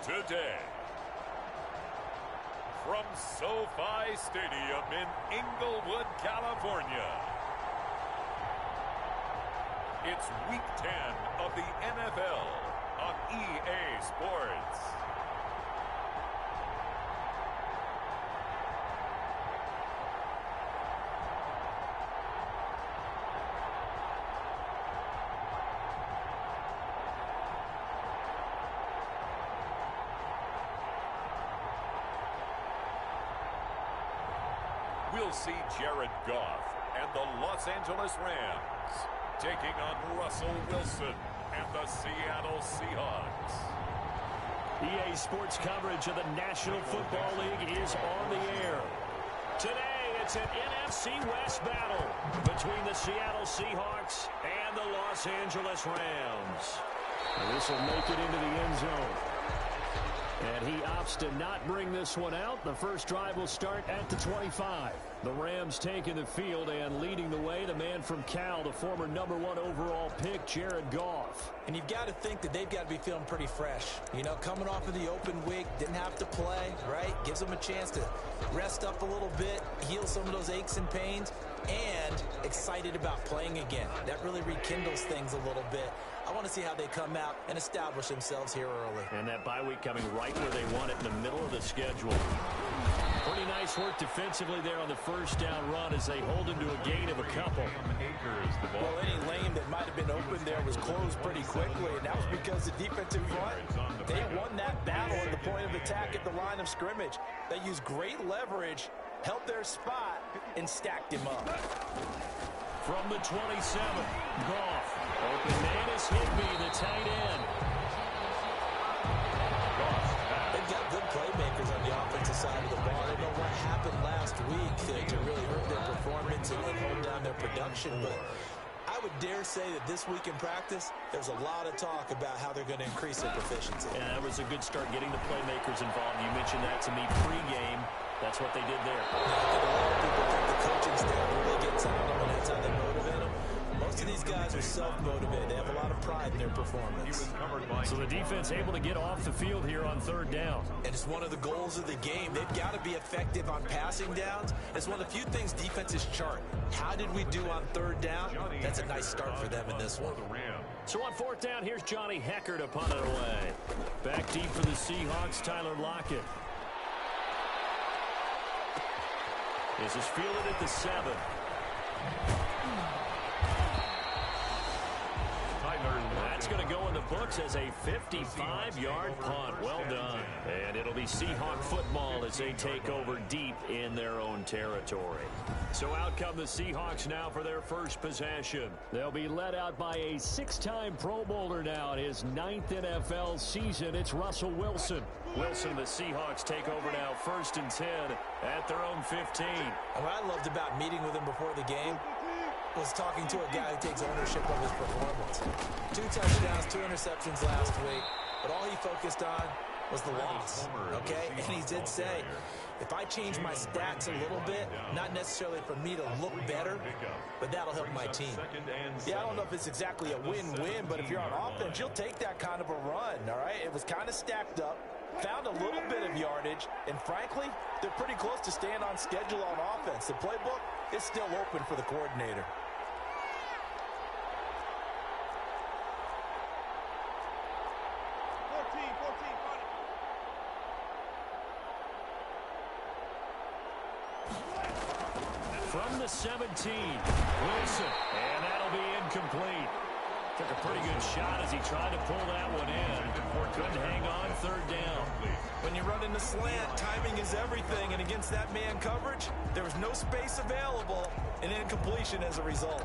today. From SoFi Stadium in Inglewood, California, it's Week 10 of the NFL on EA Sports. We'll see Jared Goff and the Los Angeles Rams taking on Russell Wilson and the Seattle Seahawks. EA Sports coverage of the National Football League is on the air. Today, it's an NFC West battle between the Seattle Seahawks and the Los Angeles Rams. This will make it into the end zone. And he opts to not bring this one out. The first drive will start at the 25. The Rams taking the field and leading the way, the man from Cal, the former #1 overall pick, Jared Goff. And you've got to think that they've got to be feeling pretty fresh. You know, coming off of the open week, didn't have to play, right? Gives them a chance to rest up a little bit, heal some of those aches and pains, and excited about playing again. That really rekindles things a little bit. I want to see how they come out and establish themselves here early. And that bye week coming right where they want it, in the middle of the schedule. Pretty nice work defensively there on the first down run as they hold him to a gain of a couple. Well, any lane that might have been open there was closed pretty quickly, and that was because the defensive front, they won that battle at the point of attack at the line of scrimmage. They used great leverage, held their spot, and stacked him up. From the 27, Goff. Open man is Higbee, the tight end. They've got good playmakers on the offensive side of the ball. I don't know what happened last week to really hurt their performance and hold down their production, but I would dare say that this week in practice, there's a lot of talk about how they're going to increase their proficiency. Yeah, that was a good start getting the playmakers involved. You mentioned that to me pregame. That's what they did there. I think a lot of people think the coaching staff really gets on them, and that's how they motivate them. Most of these guys are self-motivated. They have a lot of pride in their performance. So the defense able to get off the field here on third down. And it's one of the goals of the game. They've got to be effective on passing downs. It's one of the few things defenses chart. How did we do on third down? That's a nice start for them in this one. So on fourth down, here's Johnny Hecker to punt it away. Back deep for the Seahawks, Tyler Lockett. This is fielded at the 7. That's going to go in the books as a 55-yard punt. Well done. And it'll be Seahawk football as they take over deep in their own territory. So out come the Seahawks now for their first possession. They'll be led out by a 6-time Pro Bowler now in his 9th NFL season. It's Russell Wilson. Wilson and the Seahawks take over now, 1st and 10 at their own 15. And what I loved about meeting with him before the game was talking to a guy who takes ownership of his performance. 2 touchdowns, 2 interceptions last week, but all he focused on was the loss, okay? And he did say, if I change my stats a little bit, not necessarily for me to look better, but that'll help my team. Yeah, I don't know if it's exactly a win-win, but if you're on offense, you'll take that kind of a run, all right? It was kind of stacked up, found a little bit of yardage, and frankly, they're pretty close to staying on schedule on offense. The playbook is still open for the coordinator. From the 17, Wilson, and that'll be incomplete. Took a pretty good shot as he tried to pull that one in. Couldn't hang on, 3rd down. When you run in the slant, timing is everything, and against that man coverage, there was no space available, and incompletion as a result.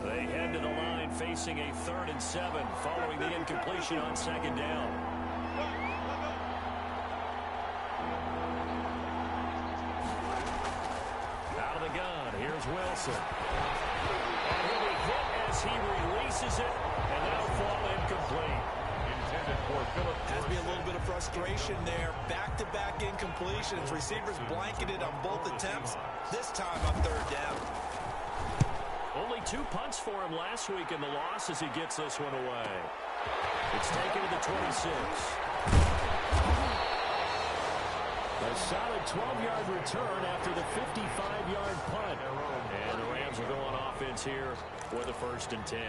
They head to the line facing a 3rd and 7 following the incompletion on 2nd down. Out of the gun, here's Wilson. And he'll be hit as he releases it, and that'll fall incomplete. Intended for Has to be a little bit of frustration there. Back-to-back incompletions. Receivers blanketed on both attempts. This time on third down. Only 2 punts for him last week in the loss as he gets this one away. It's taken to the 26. A solid 12-yard return after the 55-yard punt. And the Rams will go on offense here with a 1st and 10.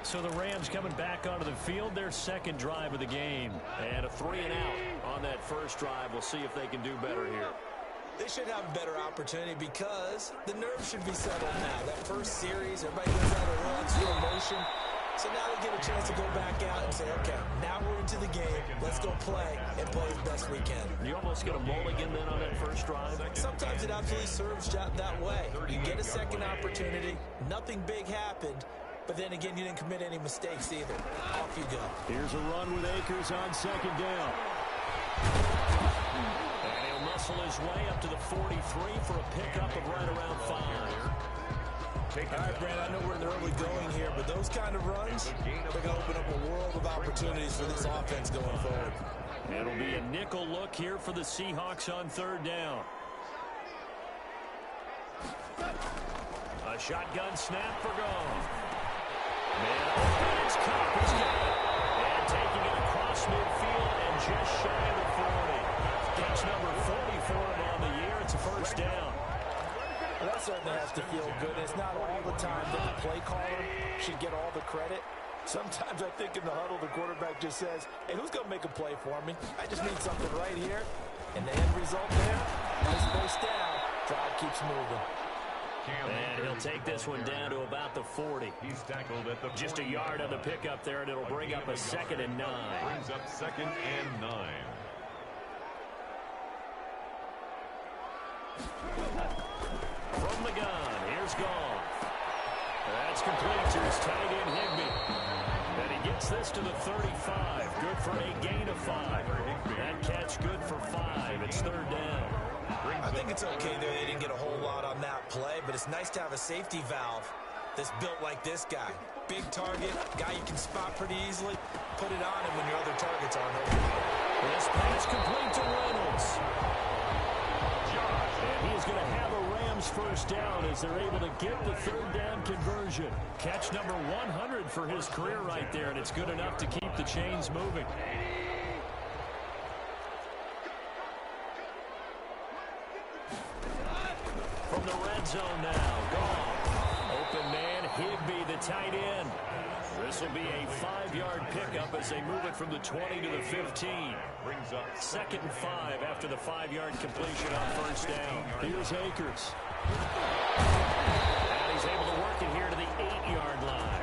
So the Rams coming back onto the field, their second drive of the game. And a 3-and-out on that first drive. We'll see if they can do better here. They should have a better opportunity because the nerves should be settled now. That first series, everybody goes out a little extra emotion. So now they get a chance to go back out and say, okay, now we're into the game. Let's go play and play as best we can. You almost get a mulligan then on that first drive. Sometimes it absolutely serves that way. You get a second opportunity. Nothing big happened. But then again, you didn't commit any mistakes either. Off you go. Here's a run with Akers on second down. And he'll muscle his way up to the 43 for a pickup of right around 5. All right, Brand, I know we're in the early going here, but those kind of runs, they're going to open up a world of opportunities for this offense going forward. It'll be a nickel look here for the Seahawks on third down. A shotgun snap for Goff. Man open, it's Cup, he's got it. And taking it across midfield and just shy of the 40. Catch number 40 for him on the year. It's a 1st down. Well, that certainly has to feel good. It's not all the time that the play caller should get all the credit. Sometimes I think in the huddle, the quarterback just says, hey, who's going to make a play for me? I just need something right here. And the end result there, nice first down. Drive keeps moving. And he'll take this one down to about the 40. He's tackled at the Just a yard on the pickup there, and it'll bring up a 2nd and 9. Brings up 2nd and 9. From the gun, here's Goff. That's complete to his tight end, Higbee. And he gets this to the 35. Good for a gain of 5. That catch good for 5. It's 3rd down. I think it's okay there. They didn't get a whole lot on that play, but it's nice to have a safety valve that's built like this guy. Big target, guy you can spot pretty easily. Put it on him when your other targets aren't open. This pass complete to Reynolds. And he's going to have a Rams 1st down as they're able to get the 3rd down conversion. Catch number 100 for his career right there, and it's good enough to keep the chains moving. From the red zone now, Goff. Open man, Higbee, the tight end. This will be a 5-yard pickup as they move it from the 20 to the 15. Brings up 2nd and 5 after the 5-yard completion on 1st down. Here's Akers. And he's able to work it here to the 8-yard line.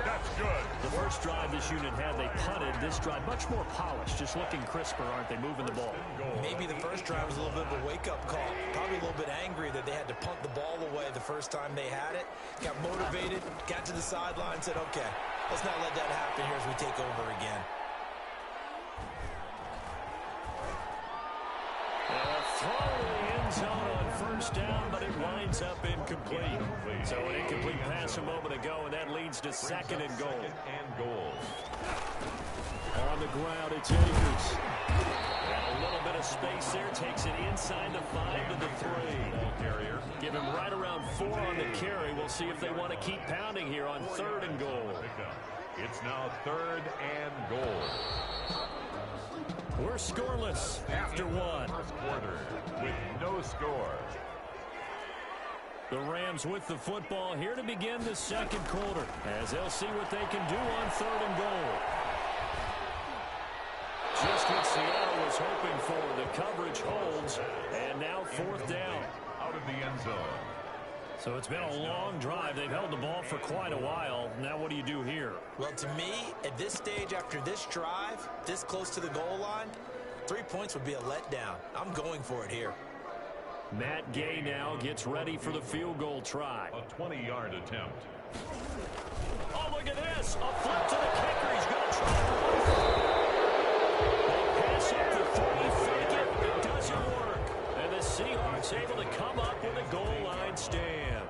That's good. The first drive this unit had, they punted. This drive, much more polished, just looking crisper, aren't they, moving the ball? Maybe the first drive was a little bit of a wake-up call. Probably a little bit angry that they had to punt the ball away the first time they had it. Got motivated, got to the sideline, said, okay, let's not let that happen here as we take over again. Throw to the end zone on 1st down, but it winds up incomplete. So an incomplete pass a moment ago, and that leads to 2nd and goal. On the ground, it's Akers. And a little bit of space there, takes it inside the 5 to the 3. Give him right around 4 on the carry. We'll see if they want to keep pounding here on 3rd and goal. It's now 3rd and goal. We're scoreless after 1. First quarter with no score. The Rams with the football here to begin the 2nd quarter as they'll see what they can do on 3rd and goal. Just what Seattle was hoping for. The coverage holds, and now 4th down. Out of the end zone. So it's been a long drive. They've held the ball for quite a while. Now what do you do here? Well, to me, at this stage after this drive, this close to the goal line, 3 points would be a letdown. I'm going for it here. Matt Gay now gets ready for the field goal try. A 20-yard attempt. Oh, look at this. A flip to the kicker. He's going to try. They pass up the 3, fake it. It doesn't work. And the Seahawks able to come up with a goal line stand.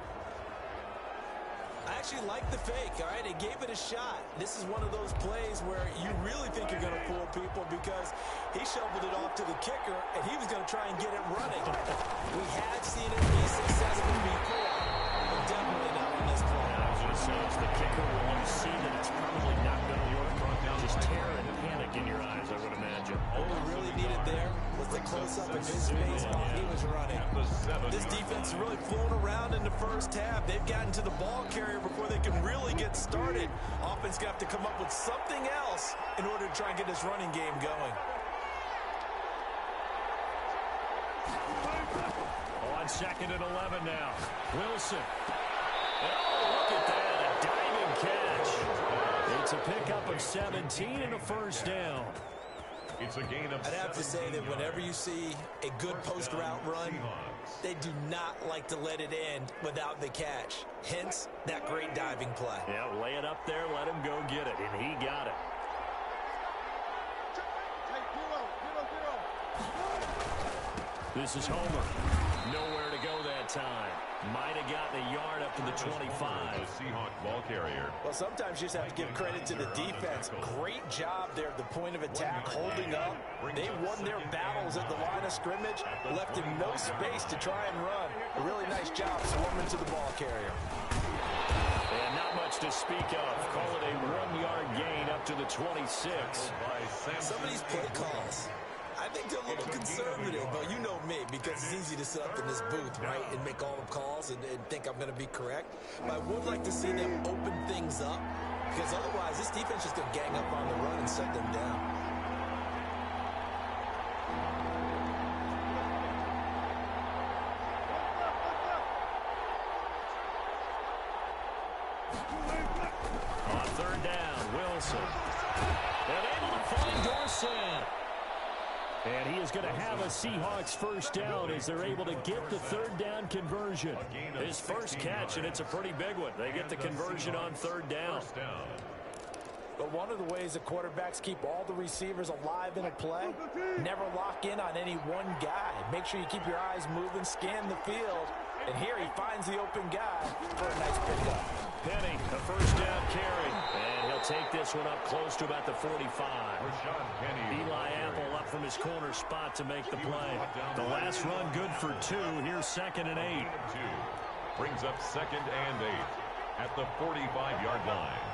I actually like the fake, all right? They gave it a shot. This is one of those plays where you really think you're going to fool people because he shoveled it off to the kicker, and he was going to try and get it running. We had seen it be successful before, but definitely not on this play. I was going to say, it's the kicker when you see that it's probably not going to work. Just terror and panic in your eyes, I would imagine. All we really needed there was the close-up of his face while he was running. This defense is really flown around in the first half. They've gotten to the ball carrier before they can really get started. Offense going to have to come up with something else in order to try and get this running game going. On 2nd and 11 now. Wilson. Oh, look at that. A diving catch. It's a pickup of 17 and a first down. It's a gain of I'd have to say that whenever you see a good post-route run, they do not like to let it end without the catch. Hence, that great diving play. Yeah, lay it up there, let him go get it, and he got it. This is Homer. Nowhere to go that time. Might have gotten a yard up to the 25. The Seahawk ball carrier. Well, sometimes you just have to give credit to the defense. Great job there at the point of attack, holding up. They won their battles at the line of scrimmage, left him no space to try and run. A really nice job swarming to the ball carrier. And not much to speak of. Call it a 1-yard gain up to the 26. Some of these play calls, I think they're a little conservative, but you know me, because it's easy to sit up in this booth, right, and make all the calls and think I'm going to be correct. But I would like to see them open things up, because otherwise this defense is going to gang up on the run and shut them down. On 3rd down, Wilson. And able to find Dorsett. And he is going to have a Seahawks first down as they're able to get the 3rd down conversion. His first catch, and it's a pretty big one. They get the conversion on 3rd down. But one of the ways that quarterbacks keep all the receivers alive in a play, never lock in on any one guy. Make sure you keep your eyes moving, scan the field. And here he finds the open guy for a nice pickup. Penny, a first down carry. And he'll take this one up close to about the 45. Eli Apple up from his corner spot to make the play. The last run good for 2. Here's 2nd and 8. Brings up 2nd and 8 at the 45-yard line.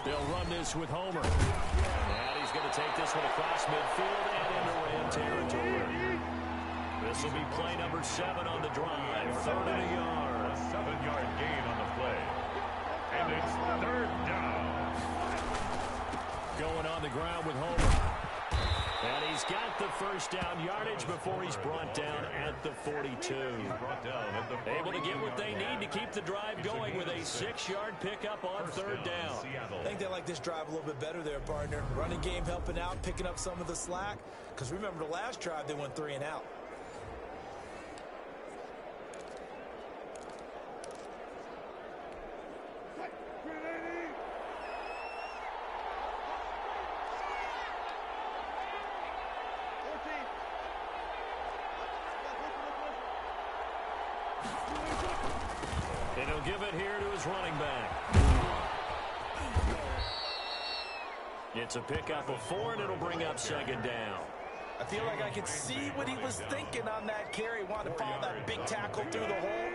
They'll run this with Homer. And he's going to take this one across midfield and into Ram territory. This will be play number 7 on the drive. 3rd and a yard. A 7-yard gain on the play. And it's 3rd down. Going on the ground with Homer. And he's got the first down yardage before he's brought down at the 42. Able to get what they need to keep the drive going with a 6-yard pickup on 3rd down. I think they like this drive a little bit better there, partner. Running game helping out, picking up some of the slack. Because remember the last drive, they went 3 and out. And he'll give it here to his running back. It's a pickup of 4, and it'll bring up 2nd down. I feel like I could see what he was thinking on that carry. Wanted to follow that big tackle through the hole.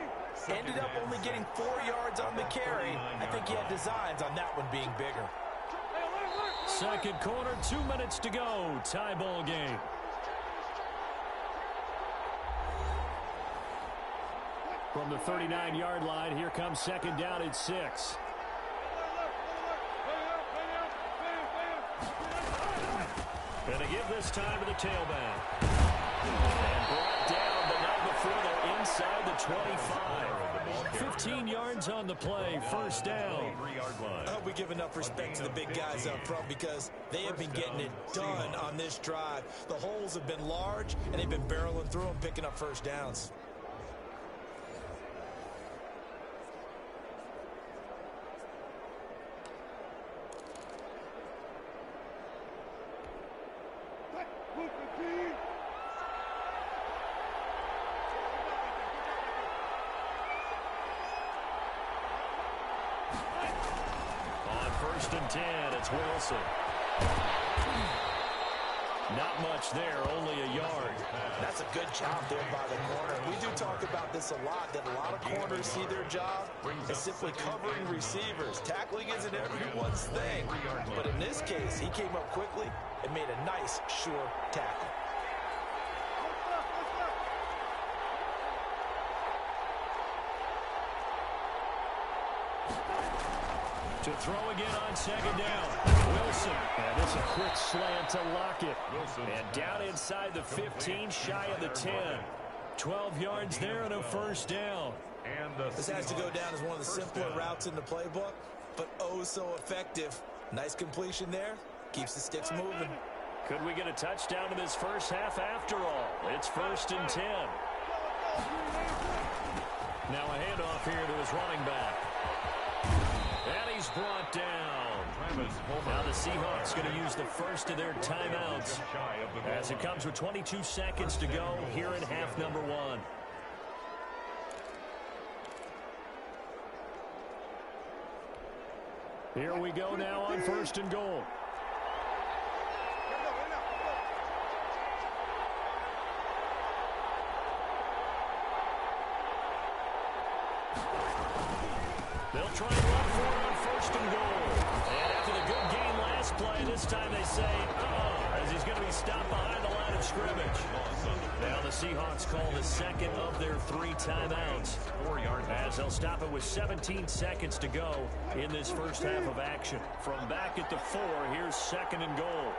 Ended up only getting 4 yards on the carry. I think he had designs on that one being bigger. 2nd quarter, 2 minutes to go. Tie ball game. From the 39-yard line, here comes 2nd down at 6. Gonna give this time to the tailback. And brought down, but not before they're inside the 25. 15 yards on the play, first down. I hope we give enough respect to the big guys up front because they have been getting it done on this drive. The holes have been large, and they've been barreling through them, picking up first downs. first and 10. It's Wilson. Not much there, only a yard. That's a good job there by the corner. We do talk about this a lot, that a lot of corners see their job as simply covering receivers. Tackling isn't everyone's thing. But in this case, he came up quickly and made a nice, sure tackle. To throw again on second down. Wilson. And this is a quick slant to Lockett. And down inside the 15, shy of the 10. 12 yards there and a first down. This has to go down as one of the simpler routes in the playbook, but oh so effective. Nice completion there. Keeps the sticks moving. Could we get a touchdown in this first half after all? It's first and 10. Now a handoff here to his running back. And he's brought down. Now the Seahawks going to use the first of their timeouts as it comes with 22 seconds to go here in half number 1. Here we go now on first and goal. They'll try and run for it on first and goal. And after the good game last play, this time they say, as he's going to be stopped behind the line of scrimmage. Now the Seahawks call the second of their 3 timeouts. As they'll stop it with 17 seconds to go in this first half of action. From back at the 4, here's second and goal.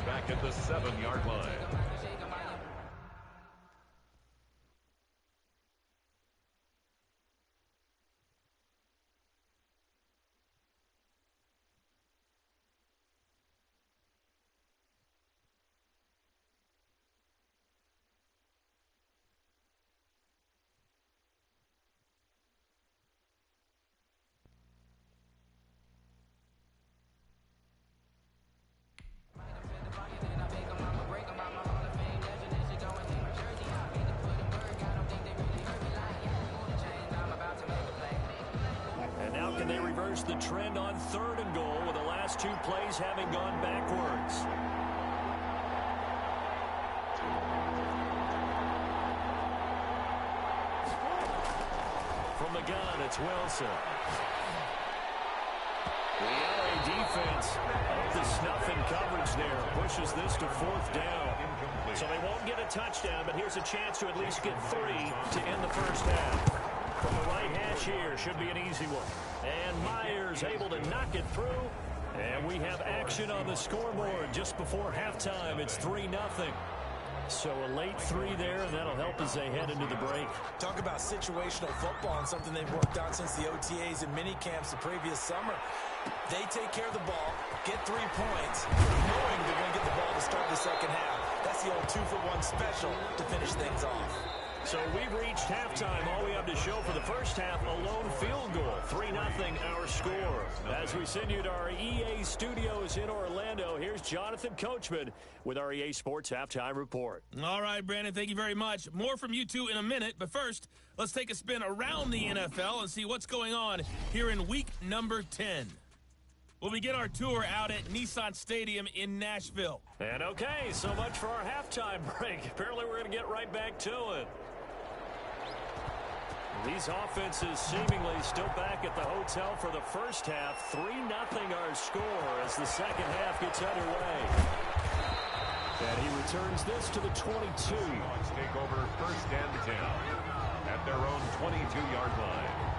Back at the 7-yard line. The trend on third and goal with the last 2 plays having gone backwards. From the gun, it's Wilson. The LA defense of the snuff and coverage there pushes this to 4th down. So they won't get a touchdown, but here's a chance to at least get 3 to end the first half. From the right hash here, should be an easy one. And Myers able to knock it through. And we have action on the scoreboard just before halftime. It's 3-0. So a late 3 there, and that'll help as they head into the break. Talk about situational football and something they've worked on since the OTAs and mini camps the previous summer. They take care of the ball, get 3 points, knowing they're going to get the ball to start the second half. That's the old 2-for-1 special to finish things off. So we've reached halftime. All we have to show for the first half, a lone field goal. 3-0 our score. As we send you to our EA studios in Orlando, here's Jonathan Coachman with our EA Sports Halftime Report. All right, Brandon, thank you very much. More from you two in a minute, but first, let's take a spin around the NFL and see what's going on here in week number 10. We'll begin our tour out at Nissan Stadium in Nashville. And okay, so much for our halftime break. Apparently we're going to get right back to it. These offenses seemingly still back at the hotel for the first half. 3-0 our score as the second half gets underway. And he returns this to the 22. Seahawks take over first and 10 at their own 22-yard line.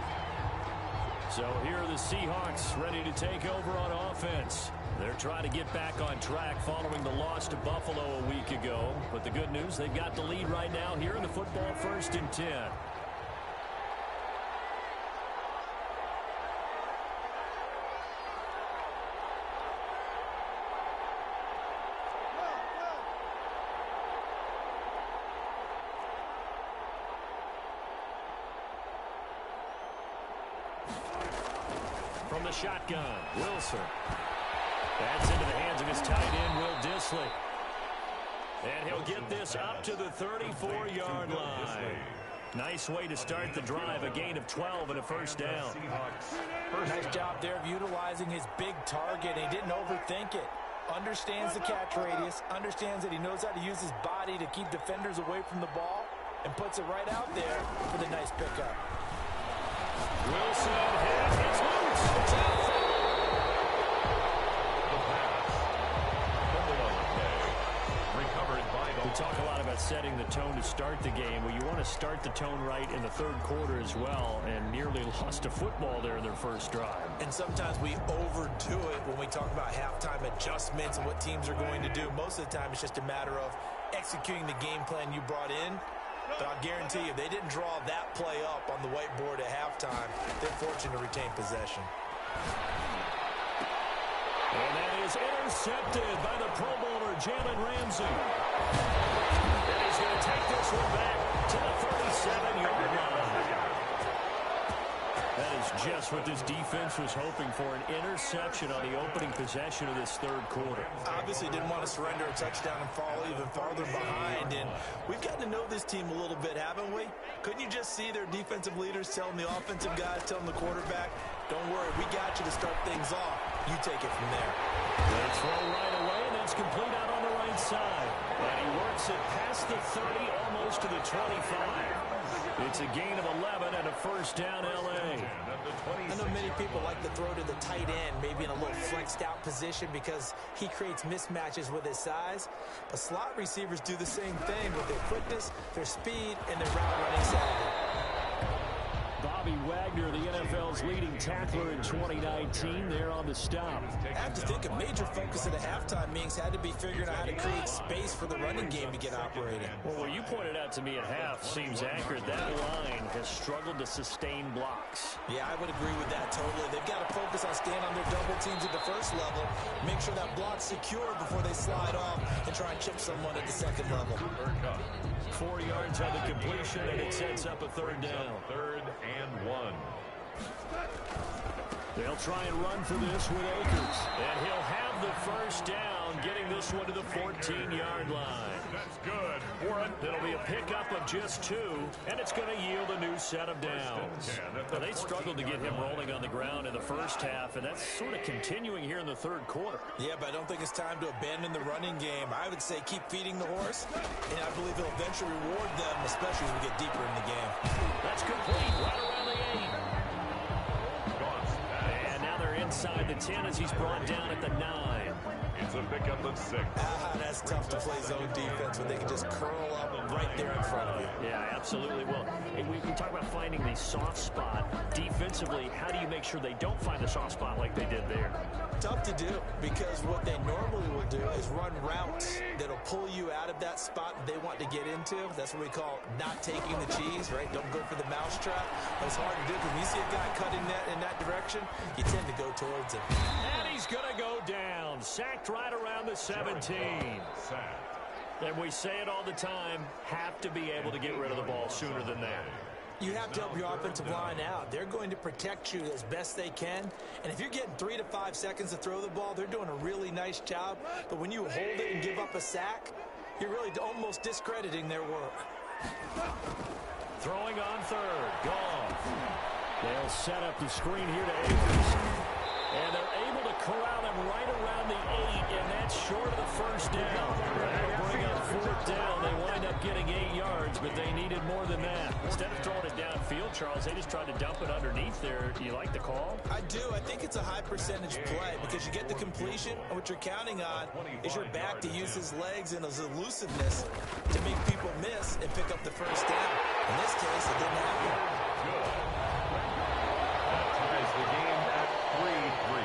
So here are the Seahawks ready to take over on offense. They're trying to get back on track following the loss to Buffalo a week ago. But the good news, they've got the lead right now here in the football 1st and 10. From the shotgun, Wilson. That's into the hands of his tight end, Will Dissly. And he'll get this up to the 34-yard line. Nice way to start the drive, a gain of 12 and a first down. Nice job there of utilizing his big target. He didn't overthink it. Understands the catch radius, understands that he knows how to use his body to keep defenders away from the ball, and puts it right out there for the nice pickup. Wilson hit. It's loose. It's out. The pass. Fumble on the play. Recovered by the... We talk a lot about setting the tone to start the game. Well, you want to start the tone right in the 3rd quarter as well, and nearly lost a football there in their first drive. And sometimes we overdo it when we talk about halftime adjustments and what teams are going to do. Most of the time, it's just a matter of executing the game plan you brought in. But I'll guarantee you, they didn't draw that play up on the whiteboard at halftime. They're fortunate to retain possession. And that is intercepted by the Pro Bowler, Jalen Ramsey. And he's going to take this one back to the 37-yard line. That is just what this defense was hoping for, an interception on the opening possession of this 3rd quarter. Obviously didn't want to surrender a touchdown and fall even farther behind. And we've gotten to know this team a little bit, haven't we? Couldn't you just see their defensive leaders telling the offensive guys, telling the quarterback, don't worry, we got you to start things off. You take it from there. They throw right away, and that's complete out on the right side. And he works it past the 30, almost to the 25. It's a gain of 11 and a first down, L.A. I know many people like to throw to the tight end, maybe in a little flexed out position because he creates mismatches with his size. But slot receivers do the same thing with their quickness, their speed, and their route running savvy. Bobby Wagner, the NFL's leading tackler in 2019, there on the stop. I have to think a major focus of the halftime meetings had to be figuring out how to create space for the running game to get operating. Well, what you pointed out to me at half seems accurate. That line has struggled to sustain blocks. Yeah, I would agree with that totally. They've got to focus on staying on their double teams at the first level, make sure that block's secure before they slide off and try and chip someone at the second level. 4 yards on the completion, and it sets up a 3rd down. 3rd and 1. They'll try and run for this with Akers. And he'll have the first down, getting this one to the 14-yard line. That's good. It'll be a pickup of just 2, and it's going to yield a new set of downs. Now, they struggled to get him rolling on the ground in the first half, and that's sort of continuing here in the 3rd quarter. Yeah, but I don't think it's time to abandon the running game. I would say keep feeding the horse, and I believe he'll eventually reward them, especially as we get deeper in the game. That's complete right around the 8. And now they're inside the 10 as he's brought down at the 9. It's a pickup of 6. That's tough to play zone defense when they can just curl up right there in front of you. Yeah, absolutely. Well, we talk about finding the soft spot. Defensively, how do you make sure they don't find the soft spot like they did there? Tough to do, because what they normally will do is run routes that'll pull you out of that spot they want to get into. That's what we call not taking the cheese, right? Don't go for the mousetrap. But it's hard to do because when you see a guy cutting in that direction, you tend to go towards him. And he's going to go down. Sacked right around the 17. And we say it all the time, have to be able to get rid of the ball sooner than that. You have to help your offensive line out. They're going to protect you as best they can. And if you're getting 3 to 5 seconds to throw the ball, they're doing a really nice job. But when you hold it and give up a sack, you're really almost discrediting their work. Throwing on 3rd. Gone. They'll set up the screen here to Akers. And they're able to corral him right around the 8, and that's short of the first down. That'll bring up 4th down. They wind up getting 8 yards, but they needed more than that. Instead of throwing it downfield, Charles, they just tried to dump it underneath there. Do you like the call? I do. I think it's a high percentage play because you get the completion, and what you're counting on is your back to use his legs and his elusiveness to make people miss and pick up the first down. In this case, it didn't happen. That ties the game at 3-3.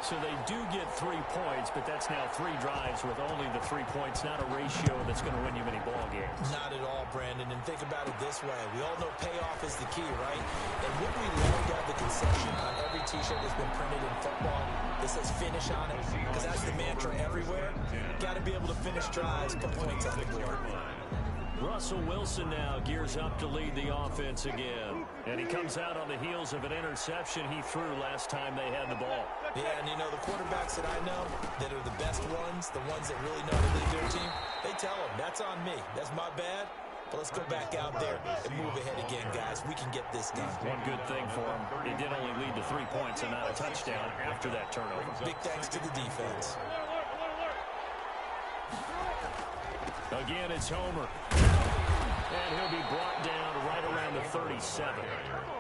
So they do get 3 points, but that's now 3 drives with only the 3 points, not a ratio that's going to win you many ball games. Not at all, Brandon. And think about it this way. We all know payoff is the key, right? And wouldn't we love to have the concession on every T-shirt that's been printed in football that says finish on it? Because that's the mantra everywhere. Got to be able to finish drives, put points on the board. Russell Wilson now gears up to lead the offense again. And he comes out on the heels of an interception he threw last time they had the ball. Yeah, and you know, the quarterbacks that I know that are the best ones, the ones that really know how to lead their team, they tell them, that's on me. That's my bad. But let's go back out there and move ahead again, guys. We can get this done. One good thing for him, it did only lead to 3 points and not a touchdown after that turnover. Big thanks to the defense. Again, it's Homer. And he'll be brought down right around the 37.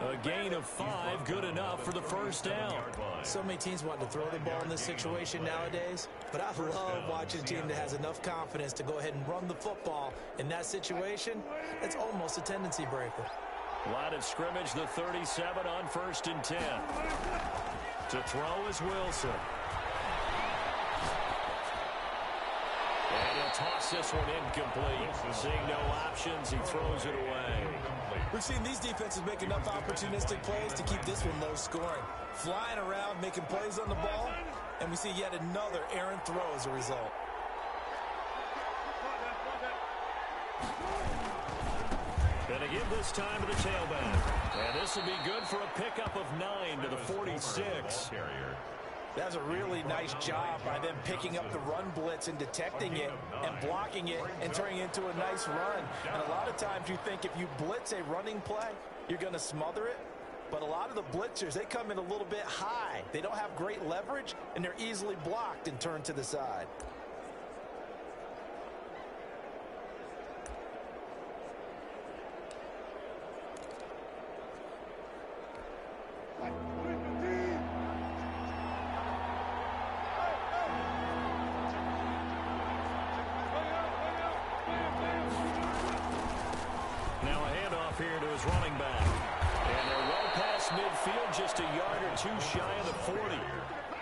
A gain of 5, good enough for the first down. So many teams want to throw the ball in this situation nowadays, but I love watching a team that has enough confidence to go ahead and run the football. In that situation, it's almost a tendency breaker. Line of scrimmage, the 37 on 1st and 10. To throw is Wilson. And he'll toss this one incomplete. Seeing no options, he throws it away. We've seen these defenses make enough opportunistic plays to keep this one low scoring. Flying around, making plays on the ball, and we see yet another errant throw as a result. Gonna give this time to the tailback. And this will be good for a pickup of 9 to the 46. That's a really nice job by them picking up the run blitz and detecting it and blocking it and turning it into a nice run. And a lot of times you think if you blitz a running play, you're going to smother it. But a lot of the blitzers, they come in a little bit high. They don't have great leverage, and they're easily blocked and turned to the side. Running back. And they're well past midfield, just a yard or 2 shy of the 40.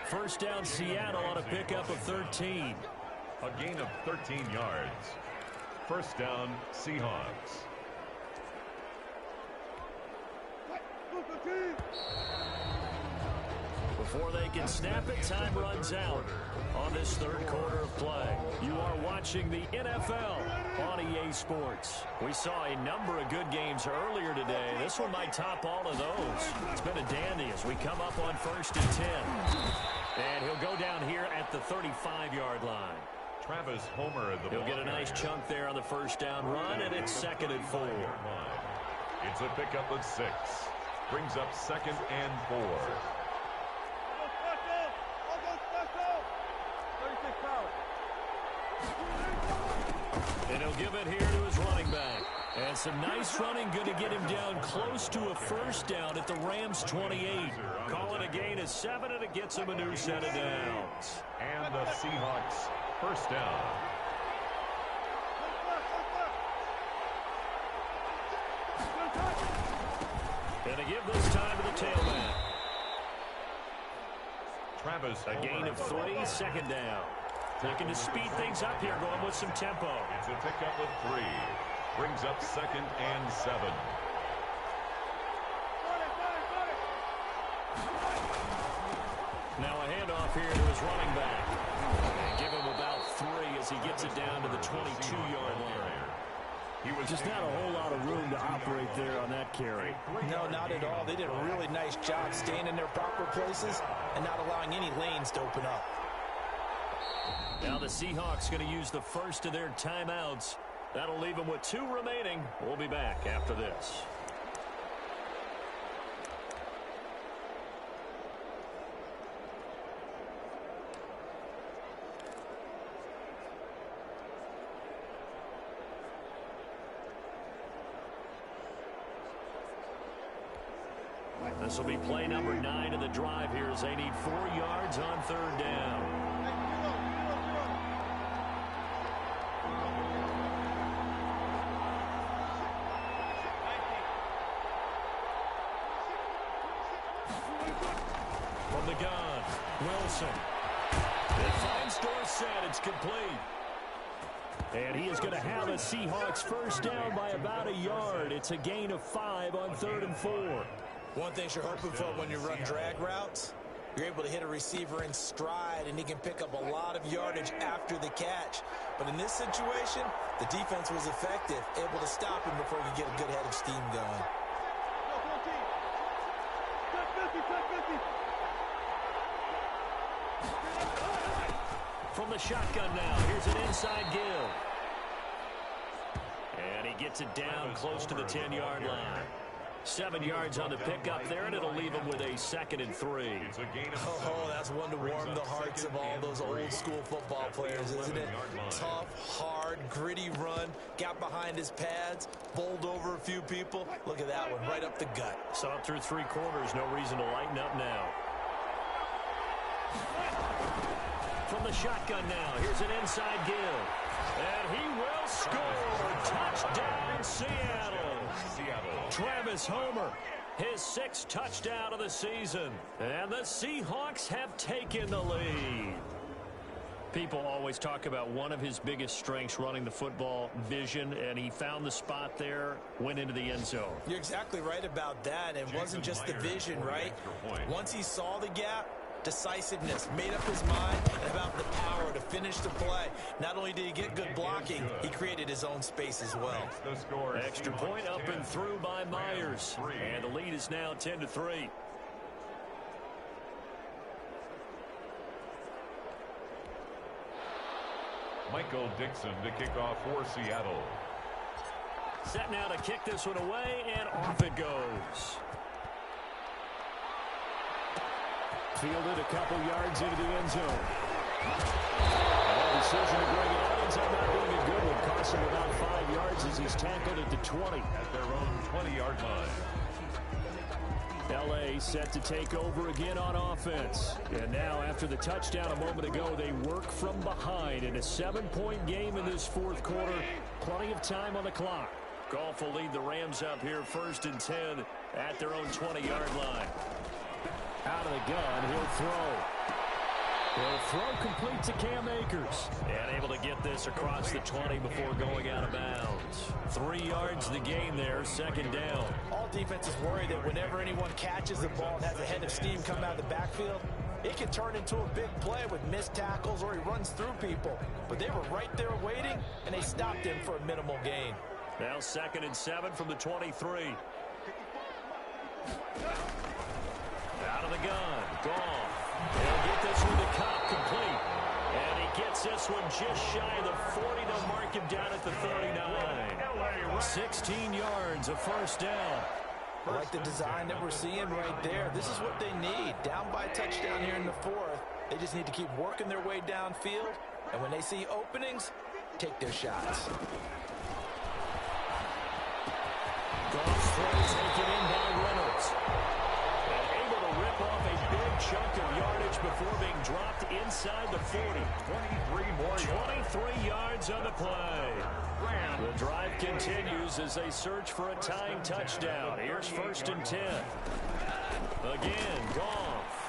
First down, Seattle on a pickup of 13. A gain of 13 yards. First down, Seahawks. Before they can snap it, time runs out on this 3rd quarter of play. You are watching the NFL on EA Sports. We saw a number of good games earlier today. This one might top all of those. It's been a dandy as we come up on 1st and 10. And he'll go down here at the 35-yard line. Travis Homer at the ball. He'll get a nice chunk there on the first down run, and it's 2nd and 4. It's a pickup of 6. Brings up 2nd and 4. And he'll give it here to his running back. And some nice running, going to get him down close to a first down at the Rams' 28. Call it a gain of 7, and it gets him a new set of downs. And the Seahawks first down. And to give this time to the tailback. Travis a gain of 3, 2nd down. Looking to speed things up here, going with some tempo. It's a pickup of 3. Brings up 2nd and 7. Now a handoff here to his running back. And give him about 3 as he gets it down to the 22-yard line. Just not a whole lot of room to operate there on that carry. No, not at all. They did a really nice job staying in their proper places and not allowing any lanes to open up. Now the Seahawks going to use the first of their timeouts. That'll leave them with 2 remaining. We'll be back after this. This will be play number 9 of the drive here as they need 4 yards on 3rd down. From the gun, Wilson. It finds Dorsett. It's complete. And he is going to have a Seahawks first down by about a yard. It's a gain of 5 on 3rd and 4. One thing you're hoping for when you run drag routes, you're able to hit a receiver in stride, and he can pick up a lot of yardage after the catch. But in this situation, the defense was effective, able to stop him before he could get a good head of steam going. From the shotgun now, here's an inside give. And he gets it down close to the 10-yard line. 7 yards on the pickup there, and it'll leave him with a 2nd and 3. Oh, that's one to warm the hearts of all those old-school football players, isn't it? Tough, hard, gritty run, got behind his pads, bowled over a few people. Look at that one, right up the gut. So up through 3 quarters, no reason to lighten up now. From the shotgun now, here's an inside give. And he will score. Touchdown, Seattle. Travis Homer, his 6th touchdown of the season. And the Seahawks have taken the lead. People always talk about one of his biggest strengths running the football, vision, and he found the spot there, went into the end zone. You're exactly right about that. It wasn't just the vision, right? Once he saw the gap, decisiveness, made up his mind, and about the power to finish the play. Not only did he get good blocking, he created his own space as well. Extra point up and through by Myers. And the lead is now 10-3. Michael Dixon to kick off for Seattle. Set now to kick this one away, and off it goes. Fielded a couple yards into the end zone. A decision to bring it out. Ends up not being a good one. Costs him about 5 yards as he's tackled at the 20. At their own 20-yard line. L.A. set to take over again on offense. And now, after the touchdown a moment ago, they work from behind in a 7-point game in this 4th quarter. Plenty of time on the clock. Goff will lead the Rams up here 1st and 10 at their own 20-yard line. Out of the gun, he'll throw. He'll throw complete to Cam Akers. And able to get this across the 20 before going out of bounds. 3 yards the gain there, 2nd down. All defenses worry that whenever anyone catches the ball and has a head of steam come out of the backfield, it can turn into a big play with missed tackles or he runs through people. But they were right there waiting, and they stopped him for a minimal gain. Now 2nd and 7 from the 23. Out of the gun, Goff. He'll get this one to Cobb, complete. And he gets this one just shy of the 40 to mark him down at the 39. 16 yards, a 1st down. I like the design that we're seeing right there. This is what they need. Down by a touchdown here in the 4th. They just need to keep working their way downfield. And when they see openings, take their shots. Goff's throw taken in by Reynolds. Off a big chunk of yardage before being dropped inside the 40. 23 yards on the play. The drive continues as they search for a tying touchdown. Here's 1st and 10. Again, Goff.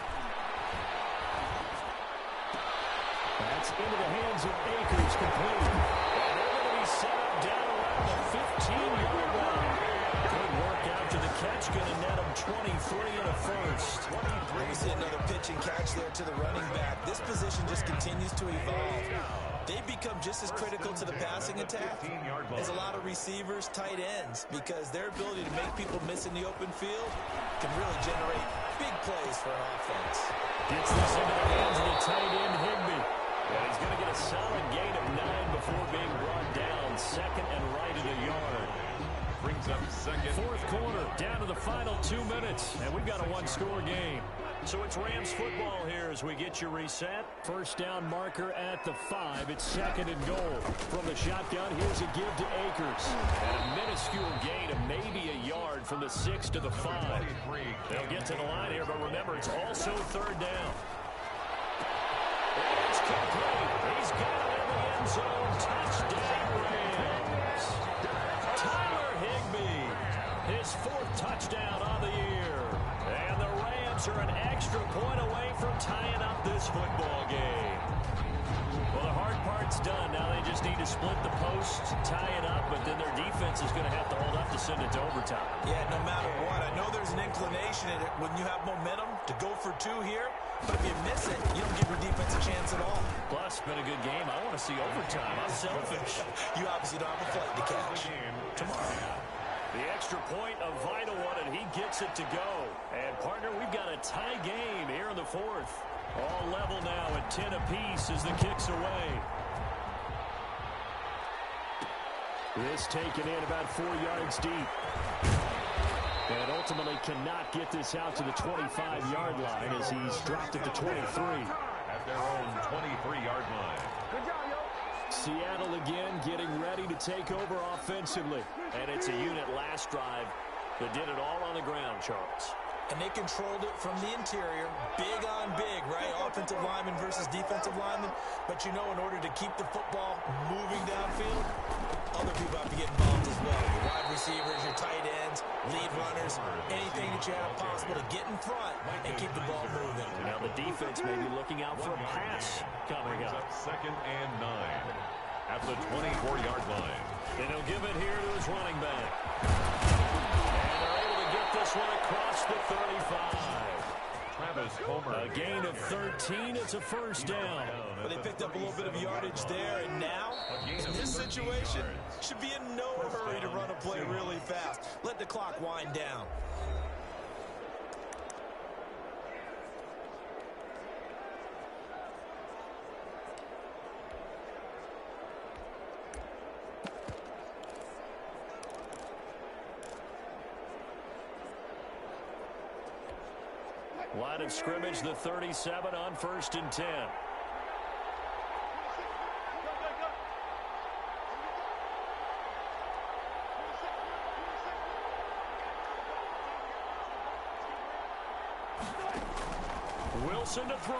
That's into the hands of Akers, complete. And they're going to be set up down around the 15-yard line. Good work after the catch, going to net him 23 and a 1st. We see another pitch and catch there to the running back. This position just continues to evolve. They become just as critical to the passing attack as a lot of receivers, tight ends, because their ability to make people miss in the open field can really generate big plays for an offense. Gets this into the hands of the tight end, Higbee. And he's going to get a solid gain of 9 before being brought down. 2nd and right at a yard. Brings up 2nd. 4th quarter, down to the final 2 minutes, and we've got a 1-score game. So it's Rams football here as we get you reset. 1st down marker at the 5. It's 2nd and goal. From the shotgun, here's a give to Akers. And a minuscule gain of maybe a yard from the 6 to the 5. They'll get to the line here, but remember, it's also 3rd down. It's complete. He's got it in the end zone. Touchdown, Rams. Tyler Higbee, his 4th touchdown on the year. And the Rams are an extra point away from tying up this football game. Well, the hard part's done. Now they just need to split the post, tie it up, but then their defense is going to have to hold up to send it to overtime. Yeah, no matter what. I know there's an inclination in it when you have momentum to go for two here, but if you miss it, you don't give your defense a chance at all. Plus, it's been a good game. I want to see overtime. I'm selfish. You obviously don't have a flight to catch. Tomorrow. The extra point, a vital one, and he gets it to go. And, partner, we've got a tie game here in the fourth. All level now at 10 apiece as the kick's away. This taken in about 4 yards deep. And ultimately cannot get this out to the 25-yard line as he's dropped it to 23. At their own 23-yard line. Good job, yo. Seattle again getting ready to take over offensively. And it's a unit last drive that did it all on the ground, Charles. And they controlled it from the interior, big on big, right? Offensive lineman versus defensive lineman. But you know, in order to keep the football moving downfield, other people have to get involved as well. Your wide receivers, your tight ends, lead runners, anything that you have possible to get in front and keep the ball moving. Now the defense may be looking out for a pass coming up. 2nd and 9 at the 24-yard line. And he'll give it here to his running back. Get this one across the 35. Travis Homer. A gain of 13. It's a first down. But they picked up a little bit of yardage there, and now, in this situation, should be in no hurry to run a play really fast. Let the clock wind down. Line of scrimmage, the 37 on 1st and 10. Wilson to throw.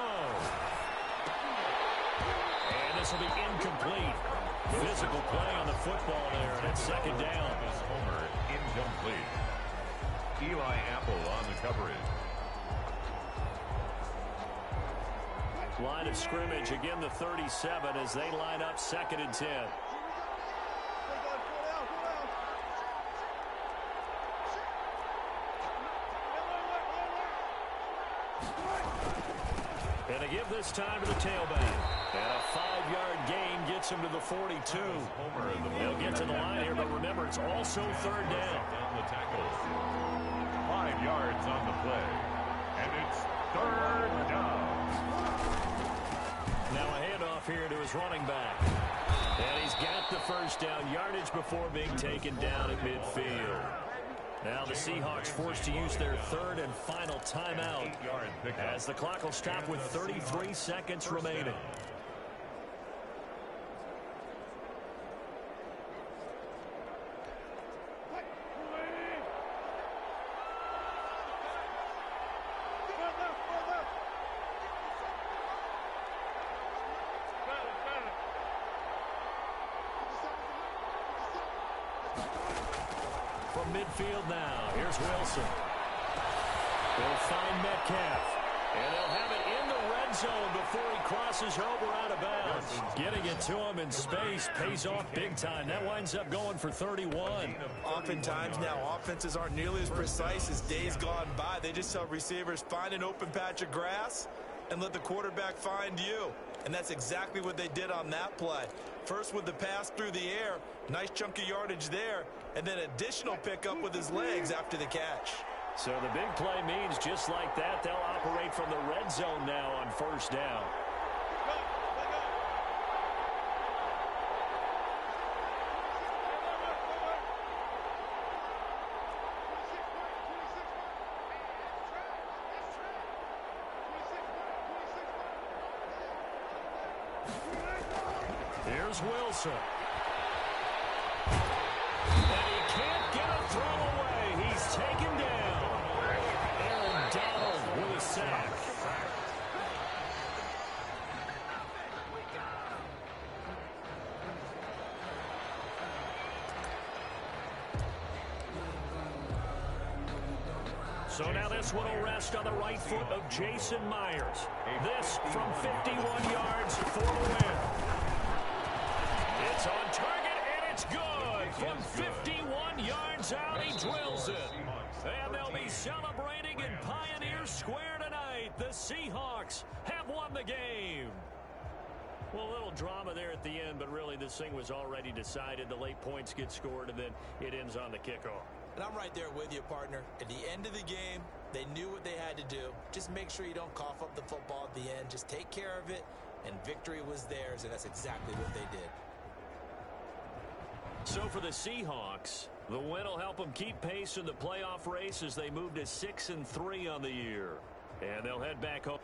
And this will be incomplete. Physical play on the football there, and it's 2nd down. Homer incomplete. Eli Apple on the coverage. Line of scrimmage, again the 37 as they line up 2nd and 10. And they give this time to the tailback. And a 5-yard gain gets him to the 42. They'll get to the line here, but remember, it's also 3rd down. Down the tackle. 5 yards on the play. And it's 3rd down. Now a handoff here to his running back. And he's got the first down yardage before being taken down at midfield. Now the Seahawks forced to use their 3rd and final timeout as the clock will stop with 33 seconds remaining. From midfield now, here's Wilson. They'll find Metcalf. And they'll have it in the red zone before he crosses over out of bounds. Getting it to him in space pays off big time. That winds up going for 31. Oftentimes now, offenses aren't nearly as precise as days gone by. They just tell receivers, find an open patch of grass and let the quarterback find you. And that's exactly what they did on that play. First with the pass through the air, nice chunk of yardage there, and then additional pickup with his legs after the catch. So the big play means just like that, they'll operate from the red zone now on 1st down. Here's Wilson. And he can't get a throw away. He's taken down. Aaron Donald with a sack. So now this one will rest on the right foot of Jason Myers. This from 51 yards for the win. It's on target, and it's good. From 51 yards out, he drills it. And they'll be celebrating in Pioneer Square tonight. The Seahawks have won the game. Well, a little drama there at the end, but really this thing was already decided. The late points get scored, and then it ends on the kickoff. And I'm right there with you, partner. At the end of the game, they knew what they had to do. Just make sure you don't cough up the football at the end. Just take care of it, and victory was theirs, and that's exactly what they did. So for the Seahawks, the win will help them keep pace in the playoff race as they move to 6-3 on the year. And they'll head back home.